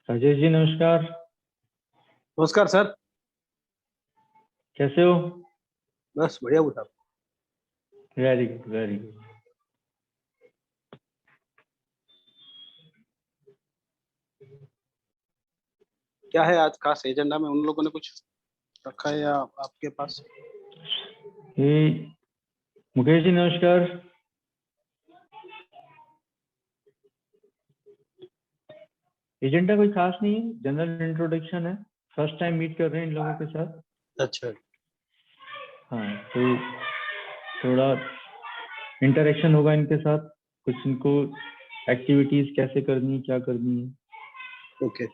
राजेश जी नमस्कार। नमस्कार सर। कैसे हो? बस बढ़िया हूँ साहब। Very good very good. क्या है आज खास एजेंडा में? उन लोगों ने कुछ रखा है या आपके पास? ये मुकेश जी नमस्कार। एजेंडा कोई खास नहीं है, जनरल इंट्रोडक्शन है। फर्स्ट टाइम मीट कर रहे हैं इन लोगों के साथ। अच्छा। हाँ, तो थोड़ा इंटरेक्शन होगा इनके साथ, कुछ इनको एक्टिविटीज कैसे करनी है, क्या करनी है, ओके।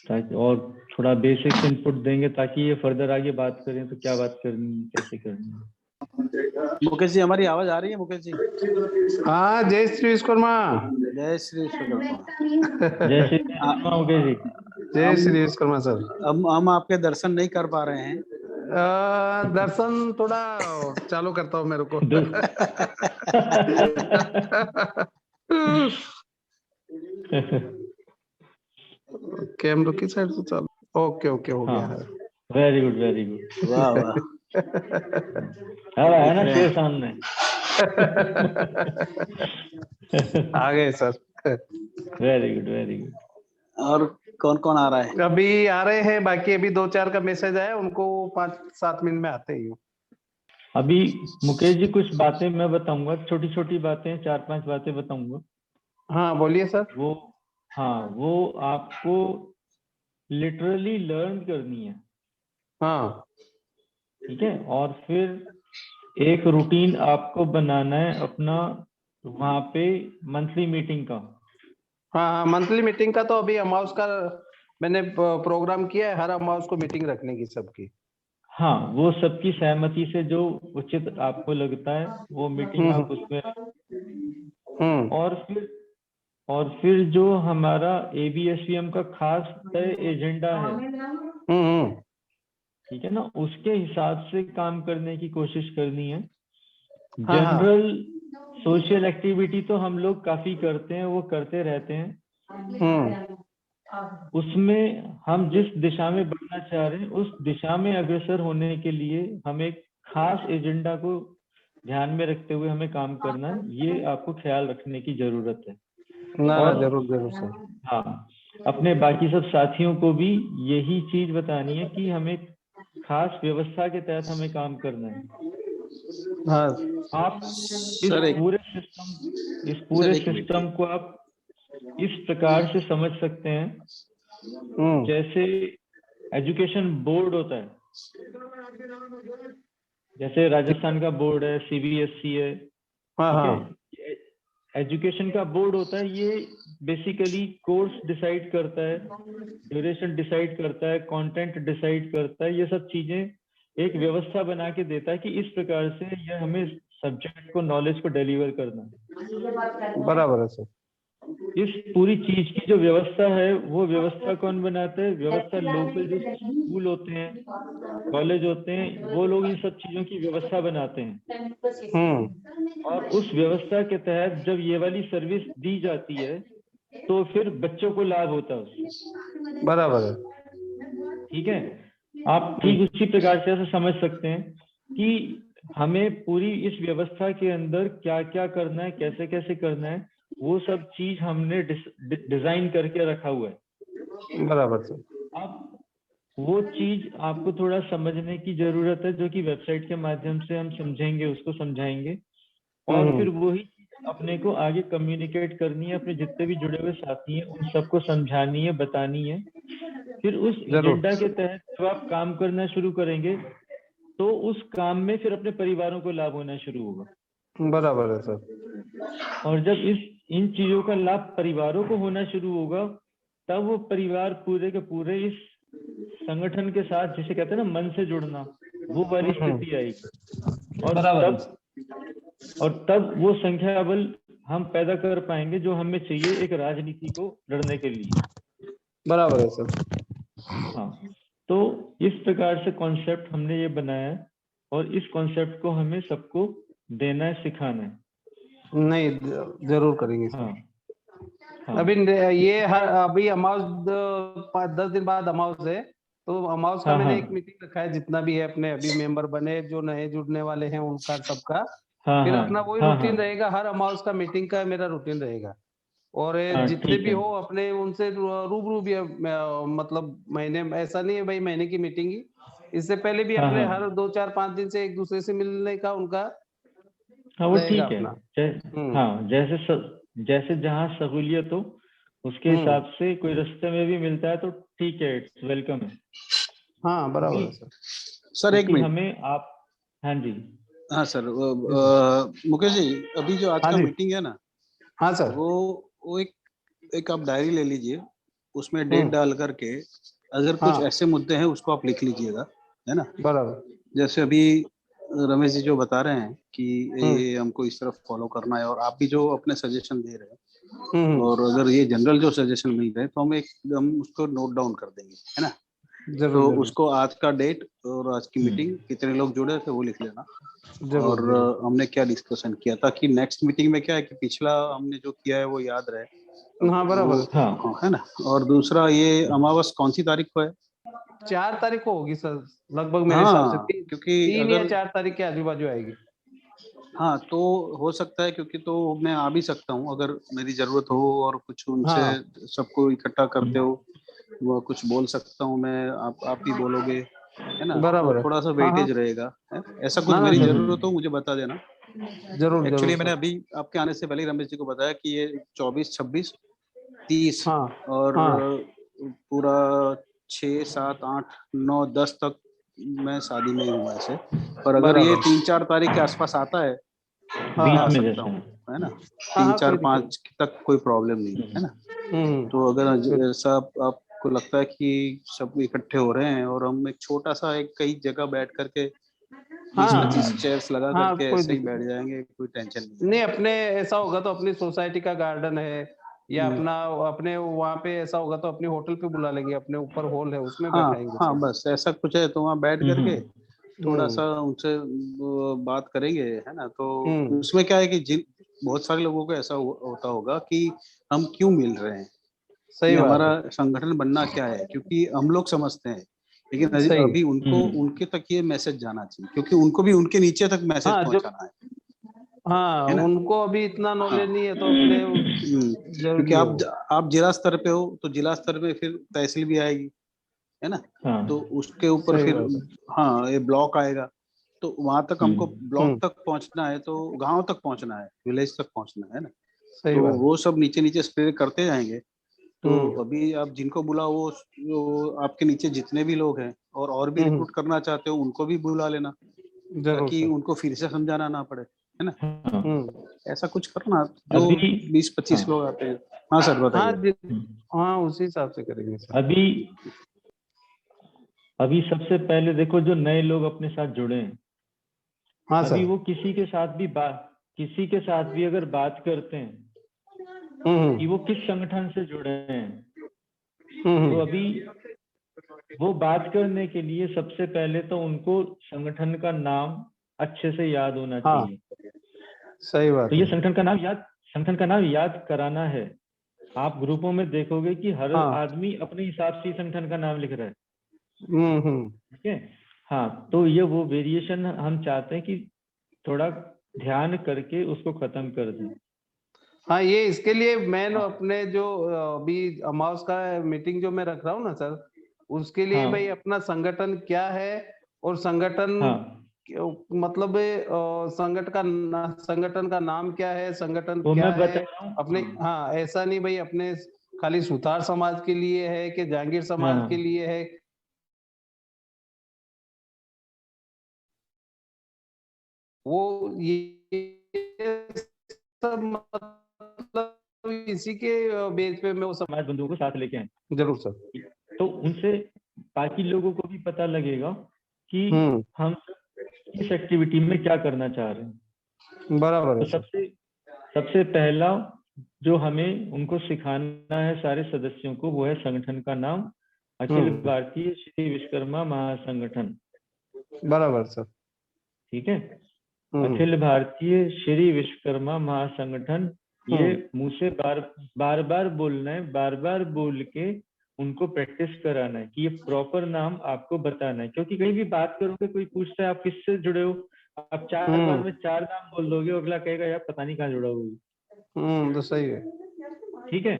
ताकि और थोड़ा बेसिक्स इनपुट देंगे ताकि ये फर्दर आगे बात करें तो क्या बात करनी है, कैसे करनी है। मुकेश जी, हमारी आवाज आ रही है? मुकेश जी, हाँ, जय श्री विश्वकर्मा। जय श्री विश्वकर्मा। जय श्री कृष्ण मुकेश जी। जय श्री विश्वकर्मा सर। हम आपके दर्शन नहीं कर पा रहे हैं। दर्शन थोड़ा चालू करता हूँ मेरे को। कैमरे की साइड से चालू। ओके ओके, हो गया है। Very good very good. वाह वाह। है ना शेर सामने। आ गए sir. Very good very good. और कौन कौन आ रहा है? अभी आ रहे हैं, बाकी अभी 2-4 का मैसेज आया, उनको 5-7 मिनट में आते ही। अभी मुकेश जी कुछ बातें मैं बताऊंगा, छोटी छोटी बातें, 4-5 बातें बताऊंगा। हाँ बोलिए सर। वो आपको लिटरली लर्न करनी है। हाँ ठीक है, और फिर एक रूटीन आपको बनाना है अपना, वहां पे मंथली मीटिंग का। हाँ हाँ, मंथली मीटिंग का तो अभी अमाउस का मैंने प्रोग्राम किया है, हर अमाउस को मीटिंग रखने की सबकी। हाँ, वो सबकी सहमति से जो उचित आपको लगता है वो मीटिंग आप उसमें। और फिर जो हमारा ABSVM का खास तय एजेंडा है, ठीक है ना, उसके हिसाब से काम करने की कोशिश करनी है। हाँ हाँ। जनरल सोशल एक्टिविटी तो हम लोग काफी करते हैं, वो करते रहते हैं। उसमें हम जिस दिशा में बढ़ना चाह रहे हैं उस दिशा में अग्रसर होने के लिए हम एक खास एजेंडा को ध्यान में रखते हुए हमें काम करना है, ये आपको ख्याल रखने की जरूरत है। ना और जरूर जरूर सर। हाँ, अपने बाकी सब साथियों को भी यही चीज बतानी है कि हमें खास व्यवस्था के तहत हमें काम करना है। हाँ आप इस सर एक पूरे मिनट। सिस्टम को आप इस प्रकार से समझ सकते हैं, जैसे एजुकेशन बोर्ड होता है, जैसे राजस्थान का बोर्ड है, CBSE है, हाँ ठीक हाँ। है। एजुकेशन का बोर्ड होता है, ये बेसिकली कोर्स डिसाइड करता है, ड्यूरेशन डिसाइड करता है, कंटेंट डिसाइड करता है, ये सब चीजें एक व्यवस्था बना के देता है कि इस प्रकार से ये हमें सब्जेक्ट को, नॉलेज को डिलीवर करना है। बराबर है सर। इस पूरी चीज की जो व्यवस्था है वो व्यवस्था कौन बनाते हैं? व्यवस्था लोकल जो स्कूल होते हैं, कॉलेज होते हैं, वो लोग इन सब चीजों की व्यवस्था बनाते हैं। और उस व्यवस्था के तहत जब ये वाली सर्विस दी जाती है तो फिर बच्चों को लाभ होता है उससे। बराबर है। ठीक है, आप ठीक उसी प्रकार से ऐसा समझ सकते हैं कि हमें पूरी इस व्यवस्था के अंदर क्या क्या करना है, कैसे कैसे करना है, वो सब चीज हमने डिजाइन करके रखा हुआ है। बराबर सर। अब वो चीज आपको थोड़ा समझने की जरूरत है, जो कि वेबसाइट के माध्यम से हम समझेंगे, उसको समझाएंगे, और फिर वही अपने को आगे कम्युनिकेट करनी है, अपने जितने भी जुड़े हुए साथी हैं उन सबको समझानी है, बतानी है। फिर उस एजेंडा के तहत जब आप काम करना शुरू करेंगे तो उस काम में फिर अपने परिवारों को लाभ होना शुरू होगा। बराबर है सर। और जब इन चीजों का लाभ परिवारों को होना शुरू होगा तब वो परिवार पूरे के पूरे इस संगठन के साथ, जिसे कहते हैं ना मन से जुड़ना, वो वाली स्थिति आएगी। और तब वो संख्या बल हम पैदा कर पाएंगे जो हमें चाहिए एक राजनीति को लड़ने के लिए। बराबर है सर। हाँ, तो इस प्रकार से कॉन्सेप्ट हमने ये बनाया है और इस कॉन्सेप्ट को हमें सबको देना है, सिखाना है। नहीं, जरूर करेंगे सर। हाँ, हाँ ये अभी अमावस 5-10 दिन बाद अमावस है, तो अमावस का हाँ मैंने हाँ एक मीटिंग रखा है, जितना भी है अपने अभी मेंबर बने, जो नए जुड़ने वाले हैं उनका सबका। हाँ फिर हाँ अपना वही हाँ हाँ रूटीन रहेगा, हर अमावस का मीटिंग का मेरा रूटीन रहेगा। और ये हाँ जितने ठीक भी है। हो अपने उनसे रूबरू भी मतलब महीने में, ऐसा नहीं है भाई महीने की मीटिंग ही, इससे पहले भी हाँ अपने हाँ हर 2-4-5 दिन से एक दूसरे से मिलने का उनका हाँ वो रहेगा ठीक है। अपना। हम्म हाँ जैसे जहाँ सहूलियत हो उसके हम्म हिसाब से, कोई रास्ते में भी मिलता है तो ठीक है, इट्स वेलकम है। हाँ बराबर क्योंकि है सर। सर एक क्योंकि मिनट। हमें आप, हाँ जी। हाँ सर, मुकेश जी, अभी जो आज हाँ का जी। मीटिंग है ना, हाँ सर। वो एक आप डायरी ले लीजिए, उसमें डेट हम्म डाल करके अगर कुछ हाँ ऐसे मुद्दे हैं उसको आप लिख लीजिएगा, है ना। बराबर। जैसे अभी रमेश जी जो बता रहे हैं कि हम्म ये हमको इस तरफ फॉलो करना है, और आप भी जो अपने सजेशन दे रहे हैं, हम्म, और अगर ये जनरल जो सजेशन मिल रहे हैं तो हम उसको नोट डाउन कर देंगे, है ना। जरूर तो जरूर उसको आज का डेट और आज की मीटिंग हम्म कितने लोग जुड़े थे वो लिख लेना, जरूर और जरूर। हमने क्या डिस्कशन किया, ताकि नेक्स्ट मीटिंग में क्या है कि पिछला हमने जो किया है वो याद रहे। हाँ वो बराबर है सर। हाँ हाँ, है ना। और दूसरा, ये अमावस कौन सी तारीख को है? 4 तारीख को होगी सर, लगभग मेरे हिसाब से हाँ, क्योंकि 3 या अगर 4 तारीख के आजू बाजू आएगी। हाँ तो हो सकता है, क्योंकि तो मैं आ भी सकता हूँ अगर मेरी जरूरत हो, और कुछ उनसे हाँ सबको इकट्ठा करते हम्म, हो, वो कुछ बोल सकता हूँ मैं, आप ही बोलोगे, है ना, तो बराबर है। थोड़ा सा हाँ हाँ वेटेज रहेगा, है। ऐसा कुछ ना ना मेरी जरूर जरूरत हो मुझे बता देना। जरूर जरूर एक्चुअली मैंने सर। अभी आपके आने से पहले ही रमेश जी को बताया कि ये 24, 26, 30 हाँ और हाँ पूरा 6, 7, 8, 9, 10 तक मैं शादी में ही हूँ ऐसे। पर अगर ये बराबर। 3-4 तारीख के आसपास आता है तो हाँ मैं बीच आ में हाँ सकता जैसे। हूँ, है ना। हाँ तीन हाँ चार कोई दिक्कत पाँच तक कोई प्रॉब्लम नहीं है ना। तो अगर फिर सब आपको लगता है कि सब इकट्ठे हो रहे हैं और हम एक छोटा सा एक कई जगह बैठ करके बीस हाँ पच्चीस चेयर्स लगा हाँ करके कोई ऐसे ही दिक्कत बैठ जाएंगे, कोई टेंशन नहीं नहीं, है। अपने ऐसा होगा तो अपनी सोसाइटी का गार्डन है, या हम्म, अपना अपने वहाँ पे ऐसा होगा तो अपनी होटल पे बुला लेंगे, अपने ऊपर हॉल है उसमें हाँ बैठाएंगे हाँ, सब। बस ऐसा कुछ है तो वहाँ बैठ करके थोड़ा सा हम्म उनसे बात करेंगे, है ना। तो हम्म उसमें क्या है कि जिन बहुत सारे लोगों को ऐसा होता होगा कि हम क्यों मिल रहे हैं, सही ये बात हमारा है। संगठन बनना क्या है, क्योंकि हम लोग समझते हैं, लेकिन सही। अभी उनको उनके तक ये मैसेज जाना चाहिए, क्योंकि उनको भी उनके नीचे तक मैसेज हाँ जो पहुंचाना हाँ है ना। उनको अभी इतना हाँ, नॉलेज नहीं है तो अपने क्योंकि जरूरी है वो। आप जिला स्तर पे हो तो जिला स्तर पे फिर तहसील भी आएगी, है ना। हाँ तो उसके ऊपर सही फिर बात है। हाँ ये ब्लॉक आएगा, तो वहां तक हमको ब्लॉक हम्म तक पहुंचना है, तो गांव तक पहुंचना है, विलेज तक पहुंचना है ना। सही तो बात। वो सब नीचे नीचे स्प्रेड करते जाएंगे। तो हम्म अभी आप जिनको बुलाओ वो आपके नीचे जितने भी लोग हैं और भी हम्म रिक्रूट करना चाहते हो उनको भी बुला लेना, जरूर ताकि सर। उनको फिर से समझाना ना पड़े, है ना। हाँ ऐसा कुछ करना जो अभी। 20-25 हाँ लोग आते हैं। हाँ सर हाँ बताइए। हाँ उसी हिसाब से करेंगे सर। अभी अभी सबसे पहले देखो, जो नए लोग अपने साथ जुड़े हैं, हाँ अभी सर। वो किसी के साथ भी अगर बात करते हैं कि हम्म वो किस संगठन से जुड़े हैं, तो हम्म अभी वो बात करने के लिए सबसे पहले तो उनको संगठन का नाम अच्छे से याद होना हाँ चाहिए। सही तो बात ये है। संगठन का नाम याद कराना है। आप ग्रुपों में देखोगे कि हर हाँ आदमी अपने हिसाब से ही संगठन का नाम लिख रहा है। हम्म। ठीक है। हाँ, तो ये वो वेरिएशन हम चाहते हैं कि थोड़ा ध्यान करके उसको खत्म कर दें। हाँ ये इसके लिए मैंने हाँ अपने जो अभी अमावस का मीटिंग जो मैं रख रहा हूँ ना सर, उसके लिए भाई हाँ अपना संगठन क्या है, और संगठन हाँ, मतलब संगठन का नाम क्या है, संगठन वो क्या मैं है बता रहा हूँ। अपने। हाँ ऐसा नहीं भाई अपने खाली सुतार समाज के लिए है कि जहांगीर हाँ समाज के हाँ लिए है, वो ये सब मतलब इसी के बेस पे मैं वो सब। समाज बंधुओं को साथ लेके आए, जरूर सर। तो उनसे बाकी लोगों को भी पता लगेगा कि हम्म हम इस एक्टिविटी में क्या करना चाह रहे हैं। बराबर तो है सर। सबसे सबसे पहला जो हमें उनको सिखाना है सारे सदस्यों को, वो है संगठन का नाम, अखिल हम्म भारतीय श्री विश्वकर्मा महासंगठन। बराबर सर। ठीक है। हम्म अखिल भारतीय श्री विश्वकर्मा महासंगठन ये मुंह से बार बार बोलना है, बार बार बोल के उनको प्रैक्टिस कराना है कि ये प्रॉपर नाम आपको बताना है। क्योंकि कहीं भी बात करोगे, कोई पूछता है आप किससे जुड़े हो, आप 4 बार में 4 नाम बोल दोगे, अगला कहेगा यार पता नहीं कहाँ जुड़ा हुआ। तो सही है। ठीक है,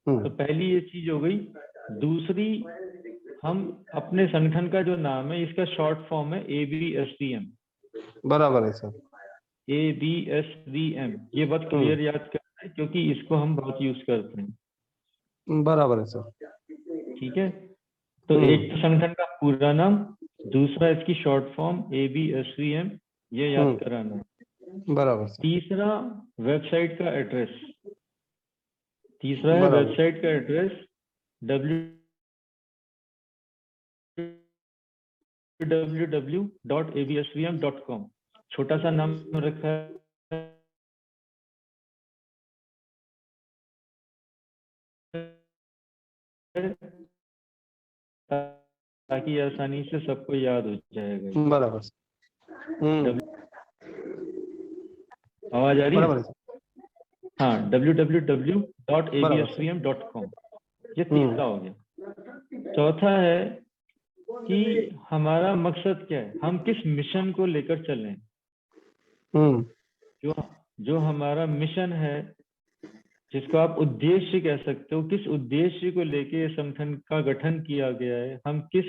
तो पहली ये चीज हो गई। दूसरी, हम अपने संगठन का जो नाम है इसका शॉर्ट फॉर्म है ABSVM। बराबर है सर। ABSVM, ये बहुत क्लियर याद करना है क्योंकि इसको हम बहुत यूज करते हैं। बराबर है सर। ठीक है, तो एक तो संगठन का पूरा नाम, दूसरा इसकी शॉर्ट फॉर्म ABSVM, ये याद कराना है। बराबर सर। तीसरा वेबसाइट का एड्रेस, तीसरा है वेबसाइट का एड्रेस www.absvm.com। छोटा सा नाम रखा है ताकि आसानी से सबको याद हो जाएगा। बराबर। आवाज आ रही है? बराबर है। हाँ, www.absvm.com, ये तीसरा हो गया। चौथा है कि हमारा मकसद क्या है, हम किस मिशन को लेकर चलें। जो हमारा मिशन है, जिसको आप उद्देश्य कह सकते हो, किस उद्देश्य को लेके ये संगठन का गठन किया गया है, हम किस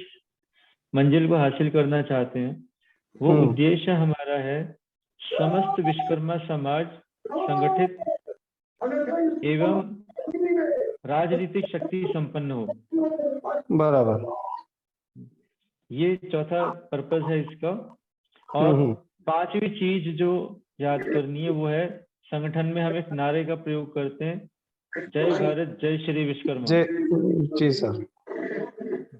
मंजिल को हासिल करना चाहते हैं, वो उद्देश्य हमारा है समस्त विश्वकर्मा समाज संगठित एवं राजनीतिक शक्ति संपन्न हो। बराबर, ये चौथा पर्पस है इसका। और पांचवी चीज जो याद करनी है वो है, संगठन में हम एक नारे का प्रयोग करते हैं, जय भारत जय श्री विश्वकर्मा। जी सर।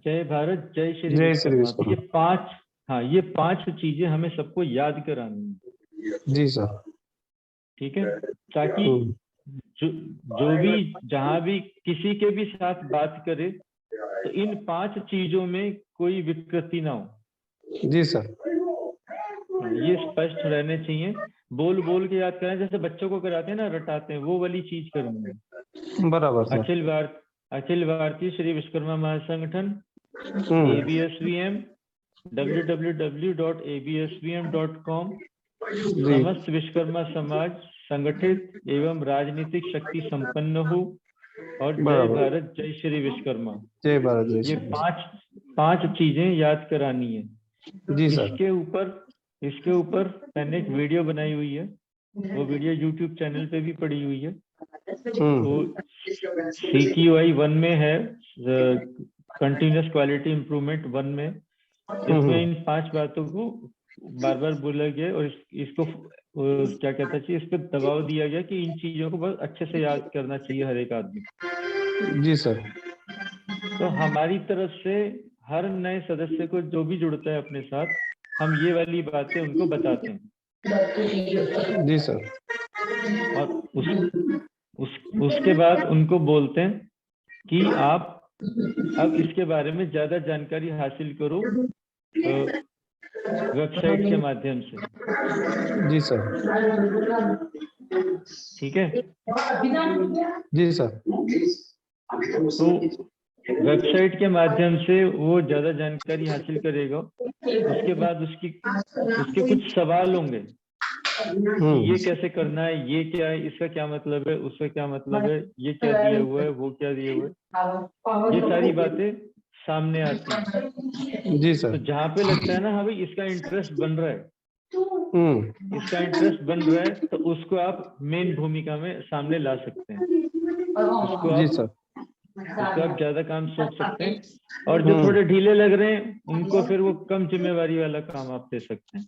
जय भारत जय श्री जय श्री विश्वकर्मा। ये पांच चीजें हमें सबको याद करानी है। जी सर। ठीक है, ताकि जो भी जहां भी किसी के भी साथ बात करे तो इन पांच चीजों में कोई विकृति ना हो। जी सर। ये स्पष्ट रहने चाहिए, बोल बोल के याद करें, जैसे बच्चों को कराते हैं ना, रटाते हैं, वो वाली चीज करनी है। बराबर sir. Akhil Bharatiya Shri Vishwakarma महासंगठन ABSVM www.absvm.com। समस्त विश्वकर्मा समाज संगठित एवं राजनीतिक शक्ति संपन्न हो और जय भारत जय श्री विश्वकर्मा। जय भारत जय ये श्री। पांच चीजें याद करानी है। जी सर। इसके ऊपर मैंने एक वीडियो बनाई हुई है, वो वीडियो YouTube चैनल पे भी पड़ी हुई है। वो CQI 1 में है, कंटिन्यूअस क्वालिटी इंप्रूवमेंट 1 में। इसमें इन 5 बातों को बार बार बोला गया और इसको क्या कहता चाहिए, इस पर दबाव दिया गया कि इन चीजों को बहुत अच्छे से याद करना चाहिए हर एक आदमी। जी सर। तो हमारी तरफ से हर नए सदस्य को जो भी जुड़ता है अपने साथ, हम ये वाली बातें उनको बताते हैं। जी सर। और उसके बाद उनको बोलते हैं कि आप अब इसके बारे में ज्यादा जानकारी हासिल करो वेबसाइट के माध्यम से। जी सर। ठीक है, जी सर। तो वेबसाइट के माध्यम से वो ज्यादा जानकारी हासिल करेगा। उसके बाद उसके कुछ सवाल होंगे कि ये कैसे करना है, ये क्या है, इसका क्या मतलब है, उसका क्या मतलब है, ये क्या दिया हुआ है, वो क्या दिया हुआ है, ये सारी बातें सामने आती हैं। जी सर। तो जहाँ पे लगता है ना हाँ भाई इसका इंटरेस्ट बन रहा है, तो उसको आप मेन भूमिका में सामने ला सकते हैं। उसको आप ज्यादा काम सौंप सकते हैं, और जो थोड़े ढीले लग रहे हैं उनको फिर वो कम जिम्मेवारी वाला काम आप दे सकते हैं।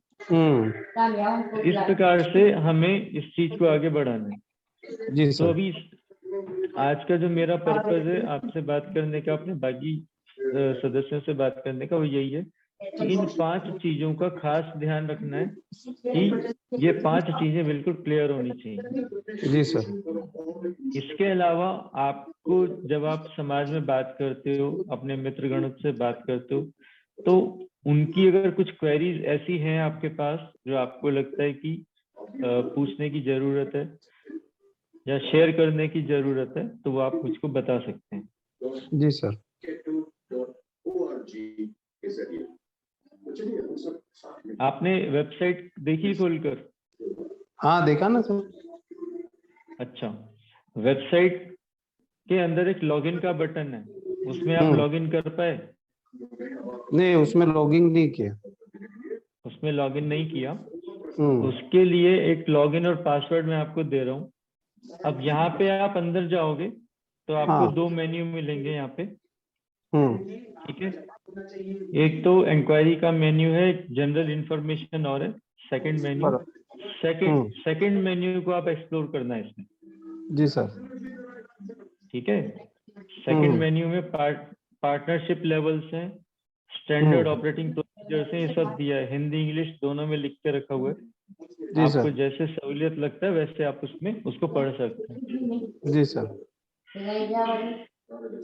इस प्रकार से हमें इस चीज को आगे बढ़ाना है। जी सर। तो अभी आज का जो मेरा पर्पज है आपसे बात करने का, अपने बाकी सदस्यों से बात करने का, वो यही है कि इन 5 चीजों का खास ध्यान रखना है कि ये 5 चीजें बिल्कुल क्लियर होनी चाहिए। जी सर। इसके अलावा आपको जब आप समाज में बात करते हो, अपने मित्रगण से बात करते हो, तो उनकी अगर कुछ क्वेरीज ऐसी हैं आपके पास जो आपको लगता है कि पूछने की जरूरत है, या शेयर करने की जरूरत है तो वो आप मुझको बता सकते हैं। जी सर। आपने वेबसाइट देखी खोलकर? हाँ देखा ना सर। अच्छा, वेबसाइट के अंदर एक लॉगिन का बटन है, उसमें आप लॉगिन कर पाए? नहीं, उसमें लॉगिन नहीं किया। उसमें लॉगिन नहीं किया? उसके लिए एक लॉगिन और पासवर्ड मैं आपको दे रहा हूँ। अब यहाँ पे आप अंदर जाओगे तो आपको हाँ। 2 मेन्यू मिलेंगे यहाँ पे, ठीक है। जी एक तो इंक्वायरी का मेन्यू है, जनरल इंफॉर्मेशन और है सेकंड मेन्यू। सेकंड मेन्यू को आप एक्सप्लोर करना है इसमें। सर। ठीक है, सेकंड मेन्यू में पार्टनरशिप लेवल्स हैं, स्टैंडर्ड ऑपरेटिंग प्रोसीजर्स हैं, ये सब दिया है, हिंदी इंग्लिश दोनों में लिख के रखा हुआ है। जी आपको सर। जैसे सहूलियत लगता है वैसे आप उसमें उसको पढ़ सकते हैं। जी सर।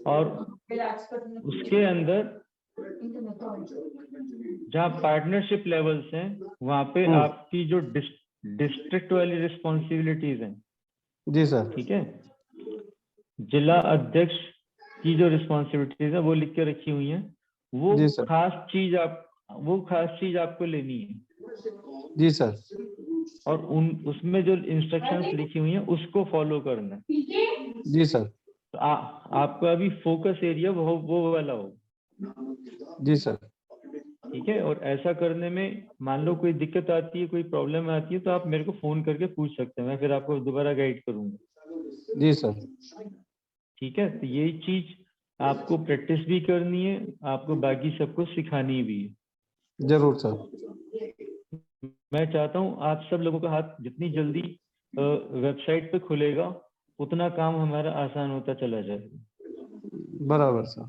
और उसके अंदर जहाँ पार्टनरशिप लेवल्स हैं वहाँ पे आपकी जो डिस्ट्रिक्ट वाली रिस्पॉन्सिबिलिटीज हैं, जी सर। ठीक है, जिला अध्यक्ष की जो रिस्पॉन्सिबिलिटीज है वो लिख के रखी हुई हैं। वो जी सर। खास चीज आपको लेनी है। जी सर। और उसमें जो इंस्ट्रक्शंस लिखी हुई हैं उसको फॉलो करना है। जी सर। तो आपका अभी फोकस एरिया वो वाला हो। जी सर। ठीक है, और ऐसा करने में मान लो कोई दिक्कत आती है, कोई प्रॉब्लम आती है तो आप मेरे को फोन करके पूछ सकते हैं, मैं फिर आपको दोबारा गाइड करूंगा। जी सर। ठीक है, तो यही चीज आपको प्रैक्टिस भी करनी है, आपको बाकी सबको सिखानी भी है। जरूर सर। मैं चाहता हूँ आप सब लोगों का हाथ जितनी जल्दी वेबसाइट पे खुलेगा उतना काम हमारा आसान होता चला जाएगा। बराबर सर।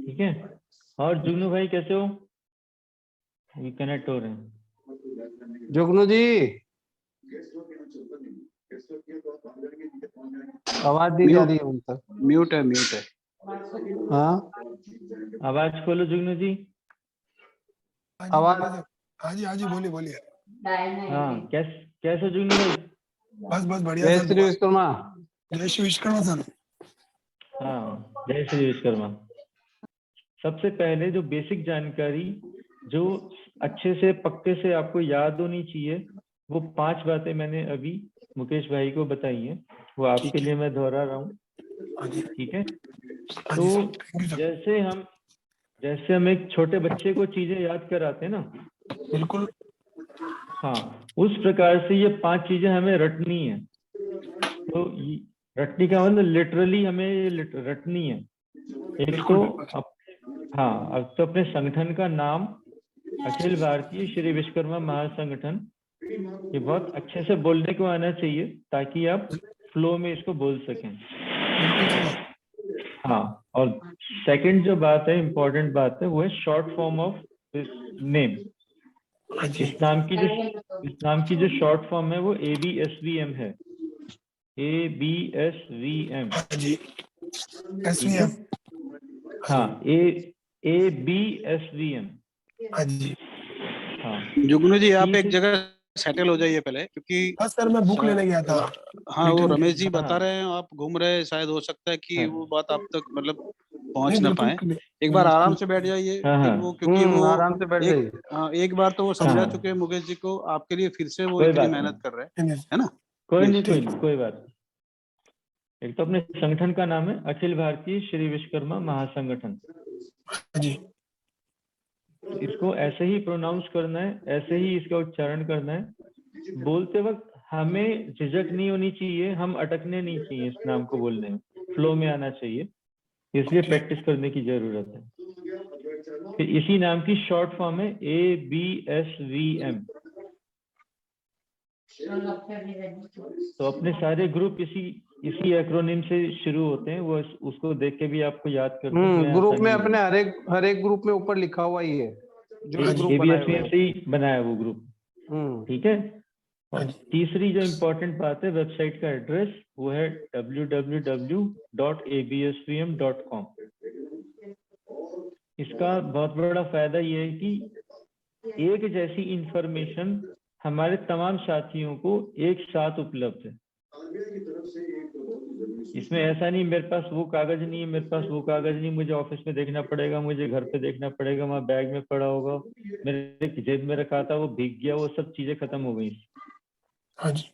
ठीक है, और जुगनू भाई कैसे हो? ये कनेक्ट हो रहे हैं? जुगनू जी आवाज नहीं जा रही है उनका। म्यूट है। हाँ आवाज खोलो जुगनू जी। आवाज। हाँ जी बोलिए। हाँ, कैसे जुगनू भाई? बस बढ़िया जय सर। श्री विश्वकर्मा। जय श्री विश्वकर्मा सर। हाँ, जय श्री विश्वकर्मा। सबसे पहले जो बेसिक जानकारी जो अच्छे से पक्के से आपको याद होनी चाहिए, वो 5 बातें मैंने अभी मुकेश भाई को बताई हैं, वो आपके लिए मैं दोहरा रहा हूँ। ठीक है, तो जैसे हम एक छोटे बच्चे को चीजें याद कराते हैं ना, बिल्कुल। हाँ, उस प्रकार से ये 5 चीजें हमें रटनी है। तो रटनी का मतलब लिटरली हमें रटनी है। एक तो हाँ, अब तो अपने संगठन का नाम अखिल भारतीय श्री विश्वकर्मा महासंगठन, ये बहुत अच्छे से बोलने को आना चाहिए ताकि आप फ्लो में इसको बोल सकें। हाँ, और सेकंड जो बात है, इम्पोर्टेंट बात है, वो है शॉर्ट फॉर्म ऑफ नेम। इस नाम की जो शॉर्ट फॉर्म है वो ABSVM है। ABSVM। ठीक है, हाँ, ABSVM। हाँ जुगनू जी आप एक जगह सेटल हो जाइए पहले, क्योंकि बस सर मैं बुक लेने गया था। हाँ, वो रमेश जी बता रहे हैं आप घूम रहे हैं, शायद हो सकता है कि वो बात आप तक मतलब पहुंच ना पाए। एक बार आराम से बैठ जाइए। वो क्योंकि वो आराम से बैठ जाइए। एक बार तो वो समझा चुके हैं मुकेश जी को, आपके लिए फिर से वो इतनी मेहनत कर रहे हैं, है ना? कोई बात। एक तो अपने संगठन का नाम है अखिल भारतीय श्री विश्वकर्मा महासंगठन जी। इसको ऐसे ही प्रोनाउंस करना है, ऐसे ही इसका उच्चारण करना है। बोलते वक्त हमें झिझक नहीं होनी चाहिए, हम अटकने नहीं चाहिए, इस नाम को बोलने में फ्लो में आना चाहिए, इसलिए प्रैक्टिस करने की जरूरत है। फिर इसी नाम की शॉर्ट फॉर्म है ABSVM। तो अपने सारे ग्रुप इसी एक्रोनिम से शुरू होते हैं, वो उसको देख के भी आपको याद करते हैं। ग्रुप में अपने हर एक ग्रुप में ऊपर लिखा हुआ ही है जो ग्रुप ABSVM से ही बनाया वो ग्रुप। ठीक है, और तीसरी जो इम्पोर्टेंट बात है, वेबसाइट का एड्रेस वो है www.absvm.com। इसका बहुत बड़ा फायदा ये है कि एक जैसी इंफॉर्मेशन हमारे तमाम साथियों को एक साथ उपलब्ध है। इसमें ऐसा नहीं मेरे पास वो कागज नहीं है, मेरे पास वो कागज नहीं, मुझे ऑफिस में देखना पड़ेगा, मुझे घर पे देखना पड़ेगा, वहाँ बैग में पड़ा होगा, मेरे जेब में रखा था वो भीग गया, वो सब चीजें खत्म हो गई। हाँ जी,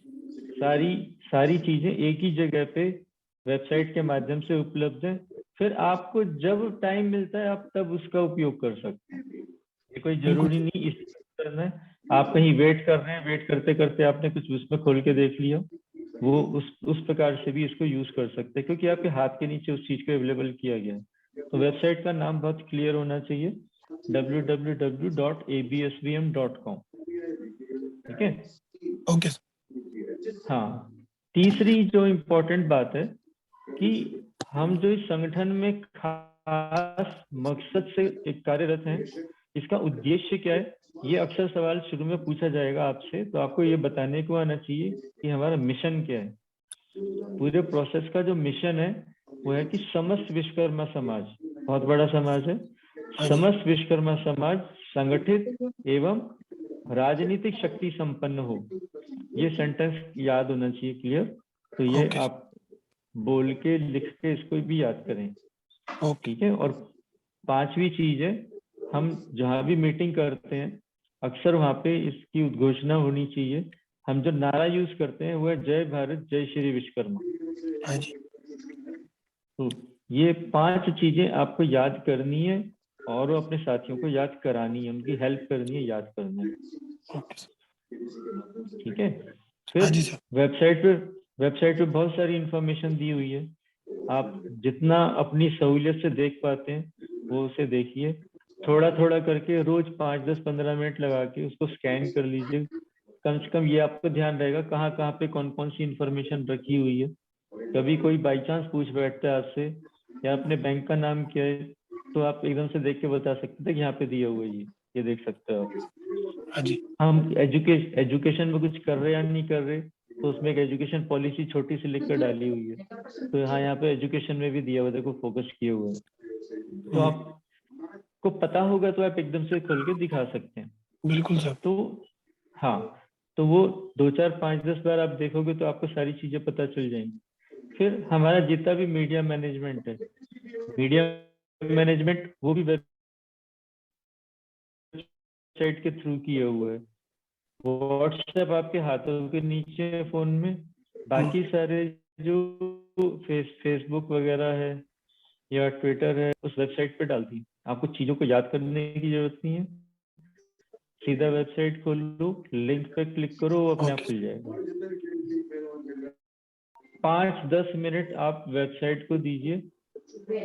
सारी चीजें एक ही जगह पे वेबसाइट के माध्यम से उपलब्ध है। फिर आपको जब टाइम मिलता है आप तब उसका उपयोग कर सकते हैं। ये कोई जरूरी नहीं इस करना है, आप कहीं वेट कर रहे हैं, वेट करते करते आपने कुछ उसमें खोल के देख लिया, वो उस प्रकार से भी इसको यूज कर सकते हैं, क्योंकि आपके हाथ के नीचे उस चीज को अवेलेबल किया गया है। तो वेबसाइट का नाम बहुत क्लियर होना चाहिए, www.absvm.com। ठीक है, ओके। हाँ। तीसरी जो इम्पोर्टेंट बात है कि हम जो इस संगठन में खास मकसद से कार्यरत हैं, इसका उद्देश्य क्या है, ये अक्सर सवाल शुरू में पूछा जाएगा आपसे, तो आपको ये बताने को आना चाहिए कि हमारा मिशन क्या है। पूरे प्रोसेस का जो मिशन है वो है कि समस्त विश्वकर्मा समाज, बहुत बड़ा समाज है, समस्त विश्वकर्मा समाज संगठित एवं राजनीतिक शक्ति संपन्न हो। ये सेंटेंस याद होना चाहिए, क्लियर। तो ये आप बोल के लिख के इसको भी याद करें, ठीक है। और पांचवी चीज है, हम जहां भी मीटिंग करते हैं अक्सर वहां पे इसकी उद्घोषणा होनी चाहिए। हम जो नारा यूज करते हैं वो है जय भारत जय श्री विश्वकर्मा। तो ये 5 चीजें आपको याद करनी है और अपने साथियों को याद करानी है, उनकी हेल्प करनी है, याद करना है, ठीक है। फिर वेबसाइट पे बहुत सारी इंफॉर्मेशन दी हुई है, आप जितना अपनी सहूलियत से देख पाते हैं वो उसे देखिए, थोड़ा थोड़ा करके रोज 5, 10, 15 मिनट लगा के उसको स्कैन कर लीजिए। कम से कम ये आपको ध्यान रहेगा कहाँ कहाँ पे कौन कौन सी इंफॉर्मेशन रखी हुई है। कभी कोई बाई चांस पूछ बैठता है आपसे या अपने बैंक का नाम क्या है, तो आप एकदम से देख के बता सकते थे कि यहाँ पे दिया हुआ है, ये देख सकते हो आप। हम एजुकेशन में कुछ कर रहे या नहीं कर रहे, तो उसमें एक एजुकेशन पॉलिसी छोटी सी लिखकर डाली हुई है, तो हाँ यहाँ पे एजुकेशन में भी दिया हुआ, देखो फोकस किए हुए हैं। तो आपको पता होगा तो आप एकदम से खोल के दिखा सकते हैं। बिल्कुल सर। तो हाँ, तो वो 2, 4, 5, 10 बार आप देखोगे तो आपको सारी चीजें पता चल जाएंगी। फिर हमारा जितना भी मीडिया मैनेजमेंट है, मीडिया मैनेजमेंट वो भी वेबसाइट के थ्रू किया हुआ है। व्हाट्सएप आपके हाथों के नीचे है फोन में, बाकी सारे जो फेसबुक वगैरह है या ट्विटर है उस वेबसाइट पे डालती है। आपको चीजों को याद करने की जरूरत नहीं है, सीधा वेबसाइट खोल लो, लिंक पे क्लिक करो, वो अपने आप खुल जाएगा। 5-10 मिनट आप वेबसाइट को दीजिए,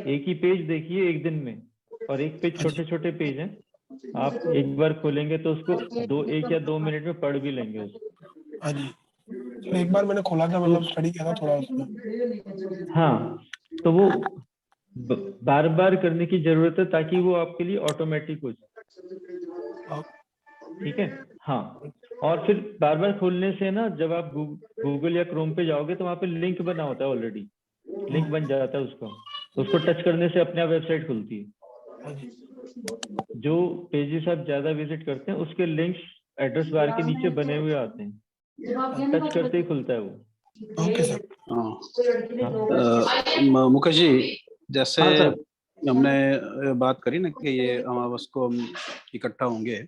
एक ही पेज देखिए एक दिन में, और एक पेज छोटे छोटे पेज हैं, आप एक बार खोलेंगे तो उसको 1 या 2 मिनट में पढ़ भी लेंगे उसको। हाँ जी, एक बार मैंने खोला था, मतलब स्टडी किया था थोड़ा उसमें। हाँ, तो वो बार बार करने की जरूरत है ताकि वो आपके लिए ऑटोमेटिक हो जाए, ठीक है। हाँ, और फिर बार बार खोलने से ना, जब आप गूगल या क्रोम पे जाओगे तो वहाँ पे लिंक बना होता है, ऑलरेडी लिंक बन जाता है उसका, तो उसको टच करने से अपने आप वेबसाइट खुलती है। जो पेजेस आप ज्यादा विजिट करते हैं उसके लिंक्स एड्रेस बार के नीचे बने हुए आते हैं, टच करते ही खुलता है वो। Okay sir. मुकेश जी, जैसे हमने बात करी ना कि ये अमावस को हम इकट्ठा होंगे,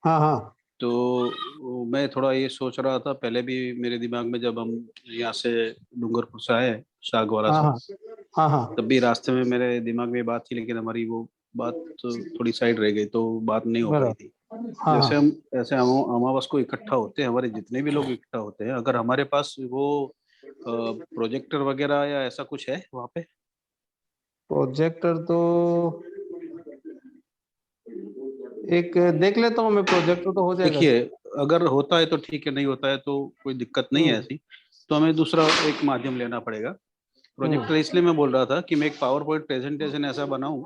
हाँ हाँ, तो मैं थोड़ा ये सोच रहा था, पहले भी मेरे दिमाग में जब हम यहाँ से डूंगरपुर से आए सागवाड़ा से, हाँ हाँ, तब भी रास्ते में मेरे दिमाग में बात थी, लेकिन हमारी वो बात तो थोड़ी साइड रह गई, तो बात नहीं हो पाई थी। जैसे हम ऐसे अमावस को इकट्ठा होते हैं, हमारे जितने भी लोग इकट्ठा होते हैं, अगर हमारे पास वो प्रोजेक्टर वगैरह या ऐसा कुछ है वहाँ पे? प्रोजेक्टर तो एक देख लेता हूँ मैं, प्रोजेक्टर तो हो जाएगा। देखिए, अगर होता है तो ठीक है, नहीं होता है तो कोई दिक्कत नहीं है ऐसी, तो हमें दूसरा एक माध्यम लेना पड़ेगा। प्रोजेक्टर इसलिए मैं बोल रहा था कि मैं एक पावर पॉइंट प्रेजेंटेशन ऐसा बनाऊं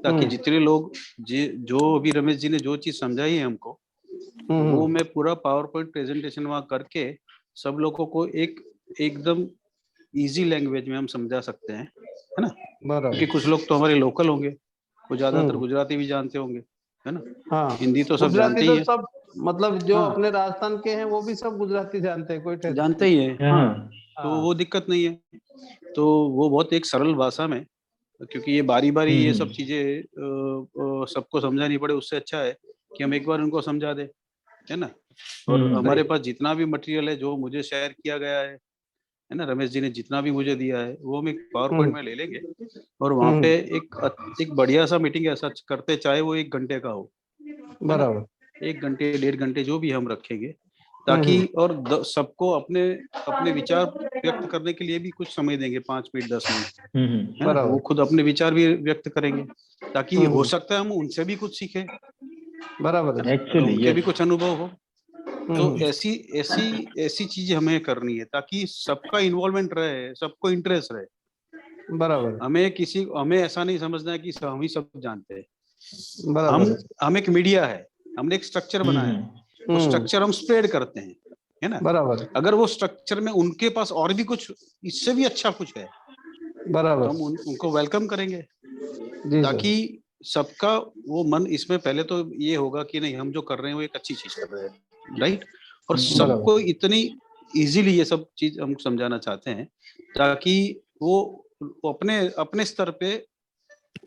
ताकि जितने लोग जो अभी रमेश जी ने जो चीज समझाई है हमको, वो मैं पूरा पावर पॉइंट प्रेजेंटेशन वहां करके सब लोगों को एकदम इजी लैंग्वेज में हम समझा सकते हैं, है ना। क्योंकि कुछ लोग तो हमारे लोकल होंगे, वो ज्यादातर गुजराती भी जानते होंगे, है ना। हाँ, हिंदी तो सब गुजराती जानते ही तो हैं। मतलब जो हाँ। अपने राजस्थान के हैं वो भी सब गुजराती जानते हैं, कोई टेंशन जानते ही है, हाँ तो वो दिक्कत नहीं है। तो वो बहुत एक सरल भाषा में, क्योंकि ये बारी बारी ये सब चीजें सबको समझानी पड़े, उससे अच्छा है कि हम एक बार उनको समझा दें, है ना। और हमारे पास जितना भी मटेरियल है जो मुझे शेयर किया गया है ना, रमेश जी ने जितना भी मुझे दिया है वो हम एक पावर पॉइंट में ले लेंगे और वहाँ पे एक बढ़िया सा मीटिंग ऐसा करते, चाहे वो 1 घंटे का हो, है ना, बराबर। 1 घंटे 1.5 घंटे जो भी हम रखेंगे, ताकि और सबको अपने अपने विचार व्यक्त करने के लिए भी कुछ समय देंगे, 5 मिनट 10 मिनट, है ना। बराबर। वो खुद अपने विचार भी व्यक्त करेंगे, ताकि हो सकता है हम उनसे भी कुछ सीखें, बराबर है। अगर एक्चुअली उनके भी यस। कुछ अनुभव हो। तो ऐसी ऐसी ऐसी चीजें हमें करनी है ताकि सबका इन्वॉल्वमेंट रहे, सबको इंटरेस्ट रहे। बराबर। हमें ऐसा नहीं समझना है कि हम ही सब जानते हैं। बराबर है। हम एक मीडिया है, हमने एक स्ट्रक्चर बनाया है, वो स्ट्रक्चर हम स्प्रेड करते हैं, है ना। बराबर। अगर वो स्ट्रक्चर में उनके पास और भी कुछ इससे भी अच्छा कुछ है बराबर। तो हम उनको वेलकम करेंगे, जी सर। ताकि सबका वो मन इसमें पहले तो ये होगा कि नहीं, हम जो कर रहे हैं वो एक अच्छी चीज कर रहे हैं, राइट। और सबको बराबर। इतनी इजीली ये सब चीज हम समझाना चाहते हैं ताकि वो अपने अपने स्तर पे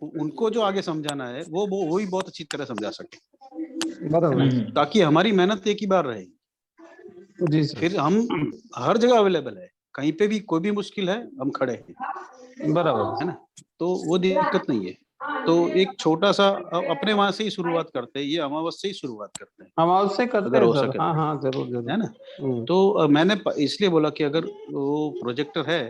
उनको जो आगे समझाना है वो ही बहुत अच्छी तरह समझा सके, है ना, बराबर। ताकि हमारी मेहनत एक ही बार रहे। जी सर। फिर हम हर जगह अवेलेबल है, कहीं पे भी कोई भी मुश्किल है हम खड़े हैं, बराबर। है ना। तो वो दिक्कत नहीं है। तो एक छोटा सा अपने वहां से ही शुरुआत करते हैं, ये अमावस से ही शुरुआत करते हैं हम उससे करते अगर हैं हो सर। सके हाँ तो, हाँ, जरूर है जरूर। ना। तो मैंने इसलिए बोला कि अगर वो प्रोजेक्टर है